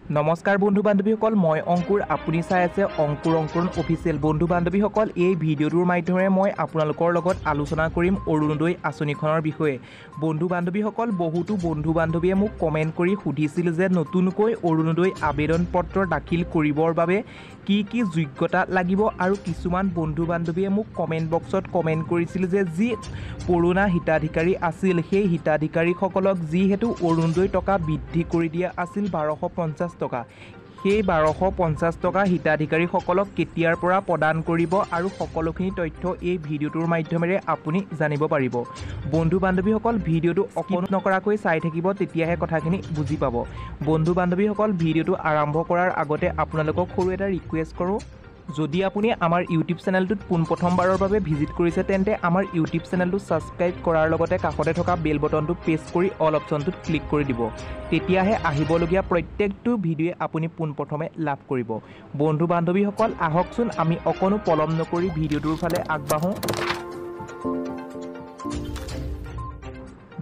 নমস্কাৰ বন্ধু বান্ধৱীসকল, মই অংকুৰ। আপুনি চাই আছে অংকুৰ অফিচিয়েল। বন্ধু বান্ধৱীসকল, এই ভিডিঅ'টোৰ মাধ্যমেৰে মই আপোনালোকৰ লগত আলোচনা কৰিম অৰুণোদয় আঁচনিখনৰ বিষয়ে। বন্ধু বান্ধৱীসকল, বহুতো বন্ধু বান্ধৱীয়ে মোক কমেণ্ট কৰি সুধিছিল যে নতুনকৈ অৰুণোদয় আবেদন পত্ৰ দাখিল কৰিবৰ বাবে কি কি যোগ্যতা লাগিব, আৰু কিছুমান বন্ধু বান্ধৱীয়ে মোক কমেণ্ট বক্সত কমেণ্ট কৰিছিল যে যি পুৰণা হিতাধিকাৰী আছিল সেই হিতাধিকাৰীসকলক যিহেতু অৰুণোদয় টকা বৃদ্ধি কৰি দিয়া আছিল 1250 টকা, সেই 1250 টকা হিতাধিকাৰীসকলক কেতিয়াৰ পৰা প্ৰদান কৰিব আৰু সকলোখিনি তথ্য এই ভিডিঅ'টোৰ মাধ্যমেৰে আপুনি জানিব পাৰিব। বন্ধু বান্ধৱীসকল, ভিডিঅ'টো অকণো নকৰাকৈ চাই থাকিব, তেতিয়াহে কথাখিনি বুজি পাব। বন্ধু বান্ধৱীসকল, ভিডিঅ'টো আৰম্ভ কৰাৰ আগতে আপোনালোকক সৰু এটা ৰিকুৱেষ্ট কৰোঁ, যদি আপুনি আমাৰ ইউটিউব চেনেলটোত পোনপ্ৰথমবাৰৰ বাবে ভিজিট কৰিছে তেন্তে আমাৰ ইউটিউব চেনেলটো ছাবস্ক্ৰাইব কৰাৰ লগতে কাষতে থকা বেল বটনটো প্ৰেছ কৰি অল অপশ্যনটোত ক্লিক কৰি দিব। তেতিয়াহে আহিবলগীয়া প্ৰত্যেকটো ভিডিঅ'ই আপুনি পোনপ্ৰথমে লাভ কৰিব। বন্ধু বান্ধৱীসকল, আহকচোন আমি অকণো পলম নকৰি ভিডিঅ'টোৰ ফালে আগবাঢ়োঁ।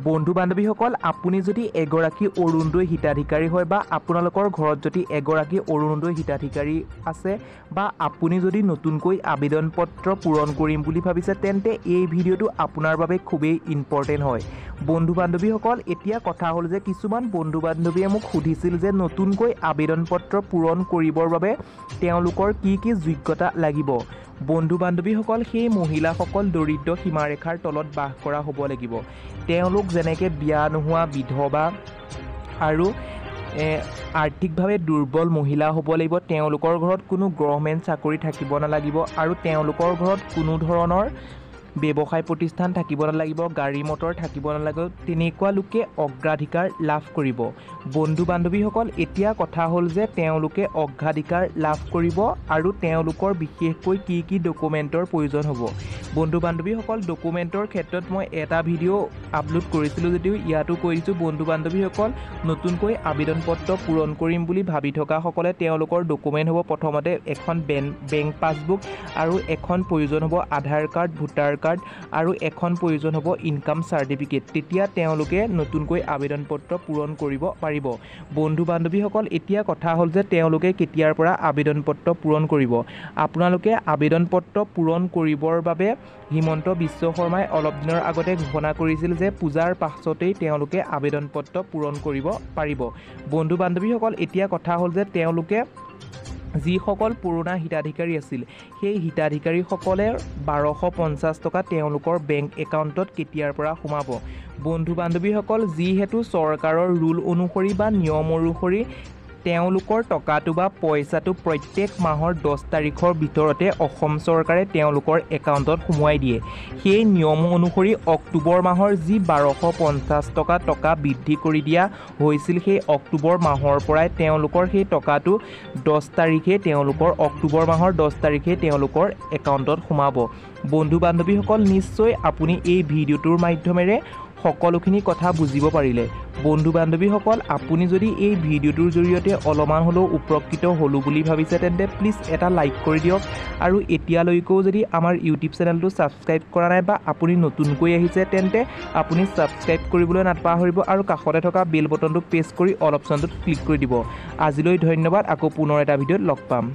বন্ধু বান্ধৱীসকল, আপুনি যদি এগৰাকী অৰুণোদয় হিতাধিকাৰী হয় বা আপোনালোকৰ ঘৰত যদি এগৰাকী অৰুণোদয় হিতাধিকাৰী আছে বা আপুনি যদি নতুনকৈ আবেদন পত্ৰ পূৰণ কৰিম বুলি ভাবিছে তেন্তে এই ভিডিঅ'টো আপোনাৰ বাবে খুবেই ইম্পৰ্টেণ্ট হয়। বন্ধু বান্ধৱীসকল, এতিয়া কথা হ'ল যে কিছুমান বন্ধু বান্ধৱীয়ে মোক সুধিছিল যে নতুনকৈ আবেদন পত্ৰ পূৰণ কৰিবৰ বাবে তেওঁলোকৰ কি কি যোগ্যতা লাগিব। বন্ধু বান্ধৱীসকল, সেই মহিলাসকল দৰিদ্ৰ সীমাৰেখাৰ তলত বাস কৰা হ'ব লাগিব। তেওঁলোক যেনেকৈ বিয়া নোহোৱা বিধৱা আৰু আৰ্থিকভাৱে দুৰ্বল মহিলা হ'ব লাগিব। তেওঁলোকৰ ঘৰত কোনো গভৰ্ণমেণ্ট চাকৰি থাকিব নালাগিব আৰু তেওঁলোকৰ ঘৰত কোনো ধৰণৰ ব্যৱসায় প্ৰতিষ্ঠান থাকিব নালাগিব, গাড়ী মটৰ থাকিব নালাগিব। তেনেকুৱা লোকে অগ্ৰাধিকাৰ লাভ কৰিব। বন্ধু বান্ধৱীসকল, এতিয়া কথা হ'ল যে তেওঁলোকে অগ্ৰাধিকাৰ লাভ কৰিব আৰু তেওঁলোকৰ বিশেষকৈ কি কি ডকুমেণ্টৰ প্ৰয়োজন হ'ব। বন্ধু বান্ধৱীসকল, ডকুমেণ্টৰ ক্ষেত্ৰত মই এটা ভিডিঅ' আপলোড কৰিছিলোঁ যদিও ইয়াতো কৈ দিছোঁ। বন্ধু বান্ধৱীসকল, নতুনকৈ আবেদন পত্ৰ পূৰণ কৰিম বুলি ভাবি থকাসকলে তেওঁলোকৰ ডকুমেণ্ট হ'ব প্ৰথমতে এখন বেংক পাছবুক, আৰু এখন প্ৰয়োজন হ'ব আধাৰ কাৰ্ড, ভোটাৰ কাৰ্ড, আৰু এখন প্ৰয়োজন হ'ব ইনকাম চাৰ্টিফিকেট। তেতিয়া তেওঁলোকে নতুনকৈ আবেদন পত্ৰ পূৰণ কৰিব পাৰিব। বন্ধু বান্ধৱীসকল, এতিয়া কথা হ'ল যে তেওঁলোকে কেতিয়াৰ পৰা আবেদন পত্ৰ পূৰণ কৰিব। আপোনালোকে আবেদন পত্ৰ পূৰণ কৰিবৰ বাবে হিমন্ত বিশ্ব শৰ্মাই অলপ দিনৰ আগতে ঘোষণা কৰিছিল যে পূজাৰ পাছতেই তেওঁলোকে আবেদন পত্ৰ পূৰণ কৰিব পাৰিব। বন্ধু বান্ধৱীসকল, এতিয়া কথা হ'ল যে তেওঁলোকে যিসকল পুৰণা হিতাধিকাৰী আছিল সেই হিতাধিকাৰীসকলে 1250 টকা তেওঁলোকৰ বেংক একাউণ্টত কেতিয়াৰ পৰা সোমাব। বন্ধু বান্ধৱীসকল, যিহেতু চৰকাৰৰ ৰুল অনুসৰি বা নিয়ম অনুসৰি তেওঁলোকৰ টকাটো বা পইচাটো প্ৰত্যেক মাহৰ 10 তাৰিখৰ ভিতৰতে অসম চৰকাৰে তেওঁলোকৰ একাউণ্টত সোমোৱাই দিয়ে। সেই নিয়ম অনুসৰি অক্টোবৰ মাহৰ যি 1250 টকা বৃদ্ধি কৰি দিয়া হৈছিল সেই অক্টোবৰ মাহৰ পৰাই তেওঁলোকৰ সেই টকাটো 10 তাৰিখে অক্টোবৰ মাহৰ 10 তাৰিখে তেওঁলোকৰ একাউণ্টত সোমাব। বন্ধু বান্ধৱীসকল, নিশ্চয় আপুনি এই ভিডিঅ'টোৰ মাধ্যমেৰে সকলোখিনি কথা বুজিব পাৰিলে। বন্ধু বান্ধৱীসকল, আপুনি যদি এই ভিডিঅ'টোৰ জৰিয়তে অলপমান হ'লেও উপকৃত হ'লোঁ বুলি ভাবিছে তেন্তে প্লিজ এটা লাইক কৰি দিয়ক, আৰু এতিয়ালৈকেও যদি আমাৰ ইউটিউব চেনেলটো ছাবস্ক্ৰাইব কৰা নাই বা আপুনি নতুনকৈ আহিছে তেন্তে আপুনি ছাবস্ক্ৰাইব কৰিবলৈ নাপাহৰিব আৰু কাষতে থকা বেল বটনটো প্ৰেছ কৰি অল অপশ্যনটোত ক্লিক কৰি দিব। আজিলৈ ধন্যবাদ, আকৌ পুনৰ এটা ভিডিঅ'ত লগ পাম।